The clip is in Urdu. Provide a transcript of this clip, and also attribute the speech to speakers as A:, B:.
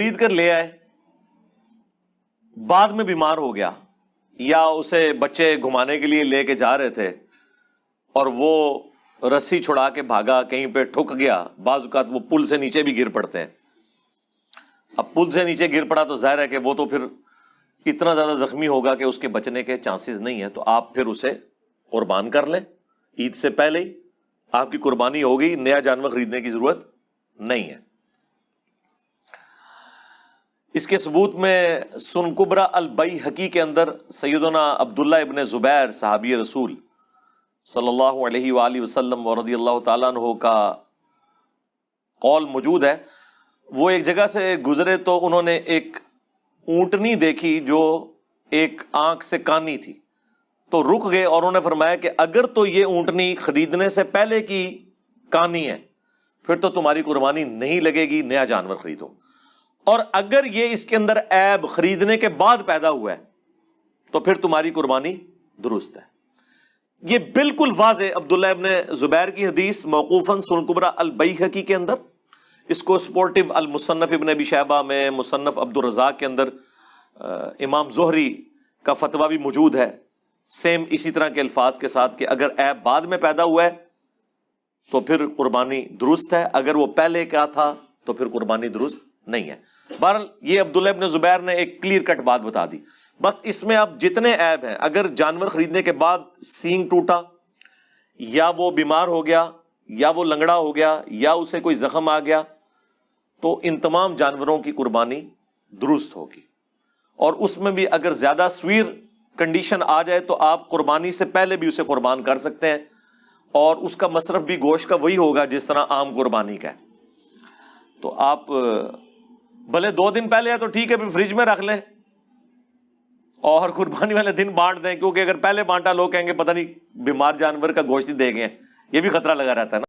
A: خرید کر لے آئے، بعد میں بیمار ہو گیا، یا اسے بچے گھمانے کے لیے لے کے جا رہے تھے اور وہ رسی چھڑا کے بھاگا، کہیں پہ ٹھک گیا، بعض اوقات وہ پل سے نیچے بھی گر پڑتے ہیں۔ اب پل سے نیچے گر پڑا تو ظاہر ہے کہ وہ تو پھر اتنا زیادہ زخمی ہوگا کہ اس کے بچنے کے چانسز نہیں ہیں، تو آپ پھر اسے قربان کر لیں عید سے پہلے ہی، آپ کی قربانی ہو گئی، نیا جانور خریدنے کی ضرورت نہیں ہے۔ اس کے ثبوت میں سنن کبریٰ البیہقی کے اندر سیدنا عبداللہ ابن زبیر صحابی رسول صلی اللہ علیہ وآلہ وسلم ورضی اللہ تعالیٰ عنہ کا قول موجود ہے۔ وہ ایک جگہ سے گزرے تو انہوں نے ایک اونٹنی دیکھی جو ایک آنکھ سے کانی تھی، تو رک گئے اور انہوں نے فرمایا کہ اگر تو یہ اونٹنی خریدنے سے پہلے کی کانی ہے پھر تو تمہاری قربانی نہیں لگے گی، نیا جانور خریدو، اور اگر یہ اس کے اندر عیب خریدنے کے بعد پیدا ہوا ہے تو پھر تمہاری قربانی درست ہے۔ یہ بالکل واضح عبداللہ ابن زبیر کی حدیث موقوفاً سنن کبریٰ البیہقی کے اندر، اس کو سپورٹو المصنف ابن ابی شیبہ میں، مصنف عبد الرزاق کے اندر امام زہری کا فتویٰ بھی موجود ہے سیم اسی طرح کے الفاظ کے ساتھ کہ اگر عیب بعد میں پیدا ہوا ہے تو پھر قربانی درست ہے، اگر وہ پہلے کا تھا تو پھر قربانی درست نہیں ہے۔ بہرحال یہ عبداللہ ابن زبیر نے ایک کلیئر کٹ بات بتا دی۔ بس اس میں اب جتنے عیب ہیں، اگر جانور خریدنے کے بعد سینگ ٹوٹا، یا وہ بیمار ہو گیا، یا وہ لنگڑا ہو گیا، یا اسے کوئی زخم آ گیا، تو ان تمام جانوروں کی قربانی درست ہوگی۔ اور اس میں بھی اگر زیادہ سویر کنڈیشن آ جائے تو آپ قربانی سے پہلے بھی اسے قربان کر سکتے ہیں، اور اس کا مصرف بھی گوشت کا وہی ہوگا جس طرح عام قربانی کا ہے۔ تو آپ بھلے 2 دن پہلے ہے تو ٹھیک ہے، پھر فریج میں رکھ لیں اور قربانی والے دن بانٹ دیں، کیونکہ اگر پہلے بانٹا لوگ کہیں گے پتہ نہیں بیمار جانور کا گوشت ہی دے گئے ہیں، یہ بھی خطرہ لگا رہتا ہے نا۔